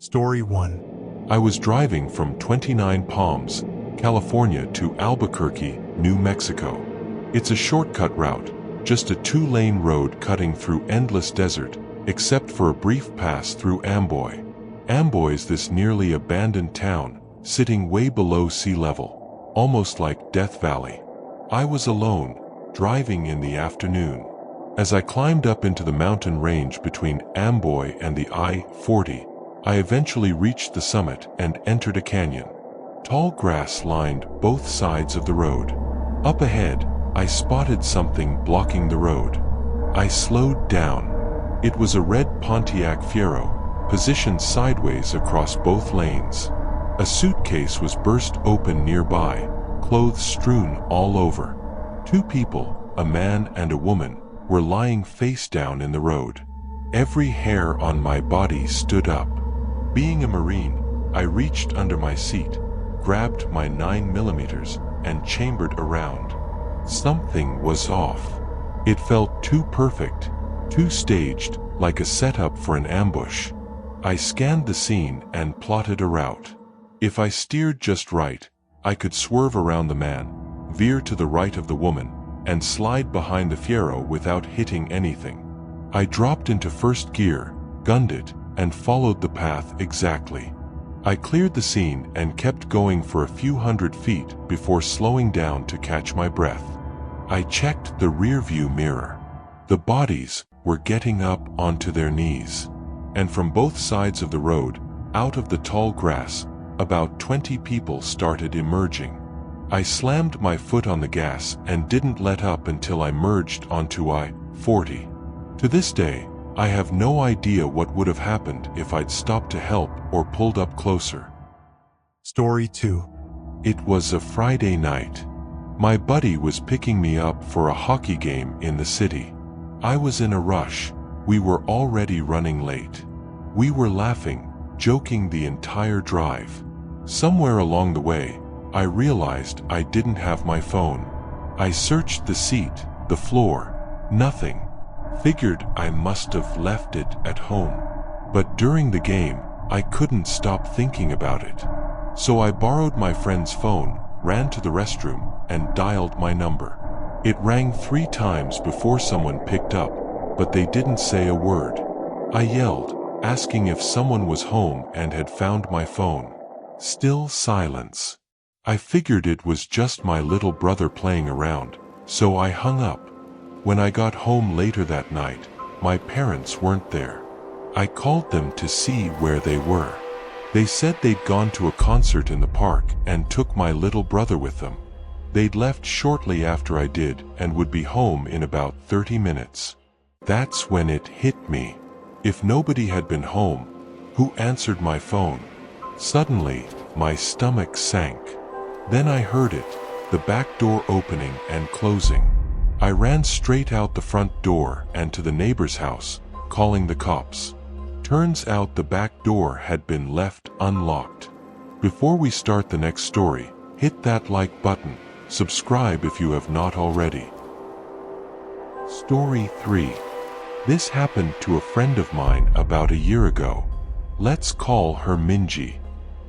Story 1. I was driving from 29 Palms, California to Albuquerque, New Mexico. It's a shortcut route, just a two-lane road cutting through endless desert, except for a brief pass through Amboy. Amboy's this nearly abandoned town, sitting way below sea level, almost like Death Valley. I was alone, driving in the afternoon. As I climbed up into the mountain range between Amboy and the I-40, I eventually reached the summit and entered a canyon. Tall grass lined both sides of the road. Up ahead, I spotted something blocking the road. I slowed down. It was a red Pontiac Fiero, positioned sideways across both lanes. A suitcase was burst open nearby, clothes strewn all over. Two people, a man and a woman, were lying face down in the road. Every hair on my body stood up. Being a Marine, I reached under my seat, grabbed my 9mm, and chambered around. Something was off. It felt too perfect, too staged, like a setup for an ambush. I scanned the scene and plotted a route. If I steered just right, I could swerve around the man, veer to the right of the woman, and slide behind the Fiero without hitting anything. I dropped into first gear, gunned it, and followed the path exactly. I cleared the scene and kept going for a few hundred feet before slowing down to catch my breath. I checked the rearview mirror. The bodies were getting up onto their knees. And from both sides of the road, out of the tall grass, about 20 people started emerging. I slammed my foot on the gas and didn't let up until I merged onto I-40. To this day, I have no idea what would have happened if I'd stopped to help or pulled up closer. Story 2. It was a Friday night. My buddy was picking me up for a hockey game in the city. I was in a rush. We were already running late. We were laughing, joking the entire drive. Somewhere along the way, I realized I didn't have my phone. I searched the seat, the floor, nothing. Figured I must have left it at home. But during the game, I couldn't stop thinking about it. So I borrowed my friend's phone, ran to the restroom, and dialed my number. It rang 3 times before someone picked up, but they didn't say a word. I yelled, asking if someone was home and had found my phone. Still silence. I figured it was just my little brother playing around, so I hung up. When I got home later that night, my parents weren't there. I called them to see where they were. They said they'd gone to a concert in the park and took my little brother with them. They'd left shortly after I did and would be home in about 30 minutes. That's when it hit me. If nobody had been home, who answered my phone? Suddenly, my stomach sank. Then I heard it, the back door opening and closing. I ran straight out the front door and to the neighbor's house, calling the cops. Turns out the back door had been left unlocked. Before we start the next story, hit that like button, subscribe if you have not already. Story 3. This happened to a friend of mine about a year ago. Let's call her Minji.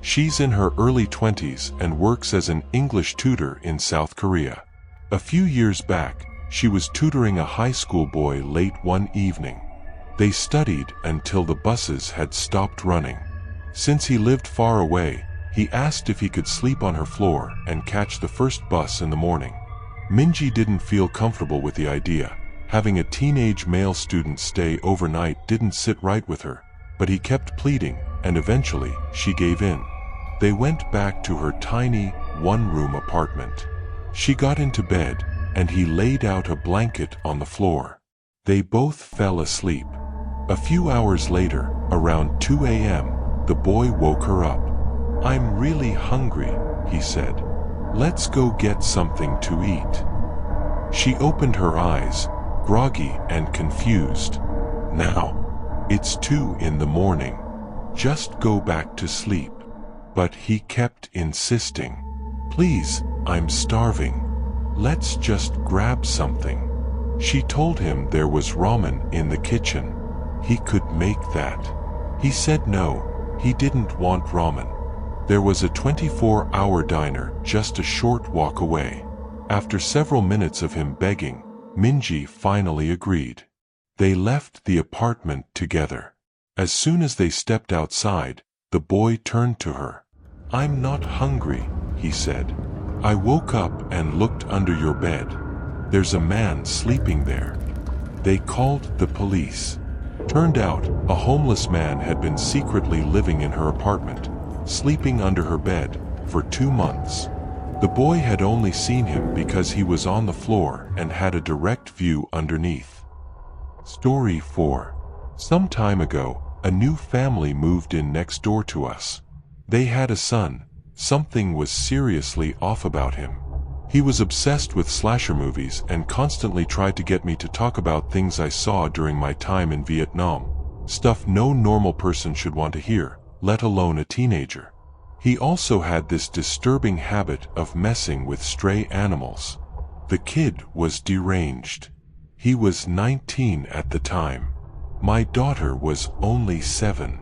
She's in her early 20s and works as an English tutor in South Korea. A few years back, she was tutoring a high school boy late one evening. They studied until the buses had stopped running. Since he lived far away, he asked if he could sleep on her floor and catch the first bus in the morning. Minji didn't feel comfortable with the idea. Having a teenage male student stay overnight didn't sit right with her, but he kept pleading, and eventually she gave in. They went back to her tiny, one-room apartment. She got into bed, and he laid out a blanket on the floor. They both fell asleep. A few hours later, around 2 a.m., the boy woke her up. "I'm really hungry," he said. "Let's go get something to eat." She opened her eyes, groggy and confused. "Now, it's 2 in the morning. Just go back to sleep." But he kept insisting. "Please, I'm starving. Let's just grab something." She told him there was ramen in the kitchen. He could make that. He said no, He didn't want ramen. There was a 24-hour diner just a short walk away. After several minutes of him begging, Minji finally agreed. They left the apartment together. As soon as they stepped outside, the boy turned to her. "I'm not hungry," he said. "I woke up and looked under your bed. There's a man sleeping there." They called the police. Turned out, a homeless man had been secretly living in her apartment, sleeping under her bed, for 2 months. The boy had only seen him because he was on the floor and had a direct view underneath. Story 4. Some time ago, a new family moved in next door to us. They had a son. Something was seriously off about him. He was obsessed with slasher movies and constantly tried to get me to talk about things I saw during my time in Vietnam. Stuff no normal person should want to hear, let alone a teenager. He also had this disturbing habit of messing with stray animals. The kid was deranged. He was 19 at the time. My daughter was only 7.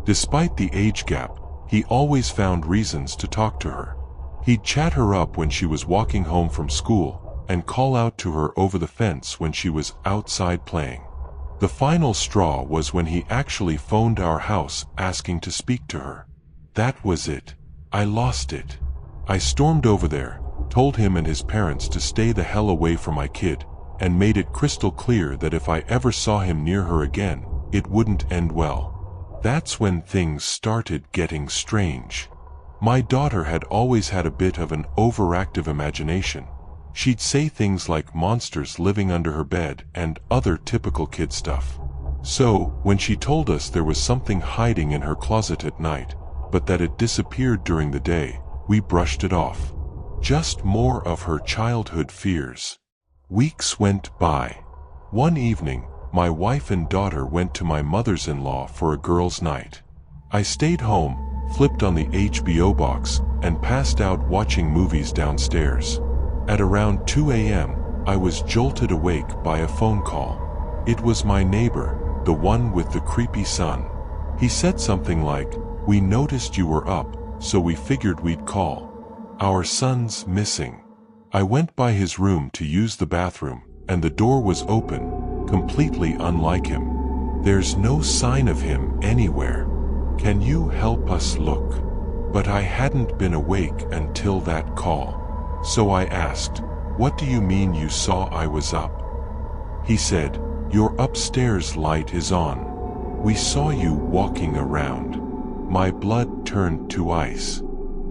Despite the age gap, he always found reasons to talk to her. He'd chat her up when she was walking home from school, and call out to her over the fence when she was outside playing. The final straw was when he actually phoned our house asking to speak to her. That was it. I lost it. I stormed over there, told him and his parents to stay the hell away from my kid, and made it crystal clear that if I ever saw him near her again, it wouldn't end well. That's when things started getting strange. My daughter had always had a bit of an overactive imagination. She'd say things like monsters living under her bed and other typical kid stuff. So, when she told us there was something hiding in her closet at night, but that it disappeared during the day, we brushed it off. Just more of her childhood fears. Weeks went by. One evening, my wife and daughter went to my mother's-in-law for a girls' night. I stayed home, flipped on the HBO box, and passed out watching movies downstairs. At around 2 a.m., I was jolted awake by a phone call. It was my neighbor, the one with the creepy son. He said something like, "We noticed you were up, so we figured we'd call. Our son's missing." I went by his room to use the bathroom, and the door was open, completely unlike him. There's no sign of him anywhere. Can you help us look? But I hadn't been awake until that call. So I asked, "What do you mean you saw I was up?" He said, "Your upstairs light is on. We saw you walking around." My blood turned to ice.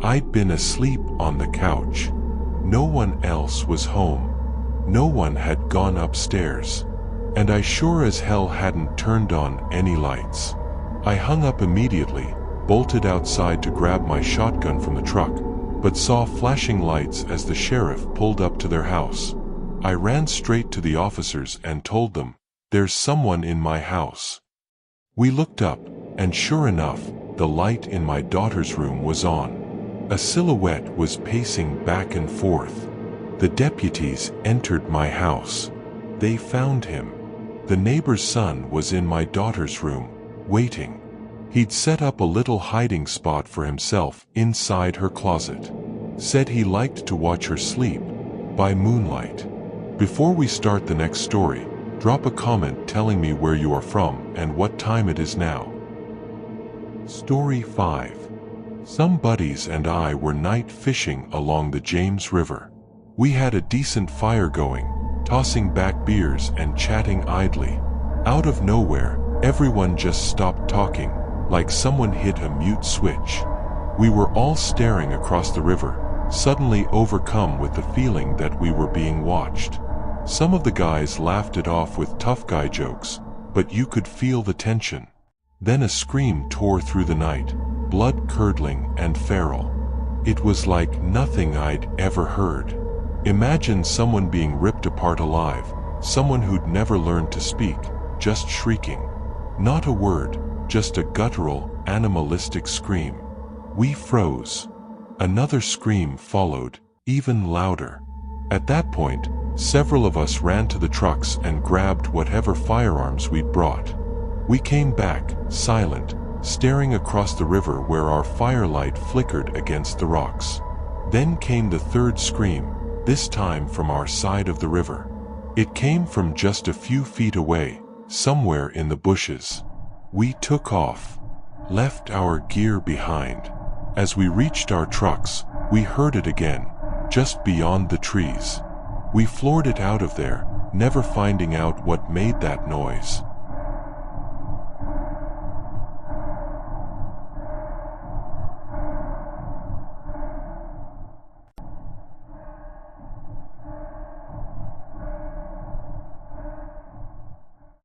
I'd been asleep on the couch. No one else was home. No one had gone upstairs. And I sure as hell hadn't turned on any lights. I hung up immediately, bolted outside to grab my shotgun from the truck, but saw flashing lights as the sheriff pulled up to their house. I ran straight to the officers and told them, "There's someone in my house." We looked up, and sure enough, the light in my daughter's room was on. A silhouette was pacing back and forth. The deputies entered my house. They found him. The neighbor's son was in my daughter's room, waiting. He'd set up a little hiding spot for himself inside her closet. Said he liked to watch her sleep, by moonlight. Before we start the next story, drop a comment telling me where you are from and what time it is now. Story 5. Some buddies and I were night fishing along the James River. We had a decent fire going, tossing back beers and chatting idly. Out of nowhere, everyone just stopped talking, like someone hit a mute switch. We were all staring across the river, suddenly overcome with the feeling that we were being watched. Some of the guys laughed it off with tough guy jokes, but you could feel the tension. Then a scream tore through the night, blood-curdling and feral. It was like nothing I'd ever heard. Imagine someone being ripped apart alive, someone who'd never learned to speak, just shrieking. Not a word, just a guttural, animalistic scream. We froze. Another scream followed, even louder. At that point, several of us ran to the trucks and grabbed whatever firearms we'd brought. We came back, silent, staring across the river where our firelight flickered against the rocks. Then came the third scream, this time from our side of the river. It came from just a few feet away, somewhere in the bushes. We took off, left our gear behind. As we reached our trucks, we heard it again, just beyond the trees. We floored it out of there, never finding out what made that noise.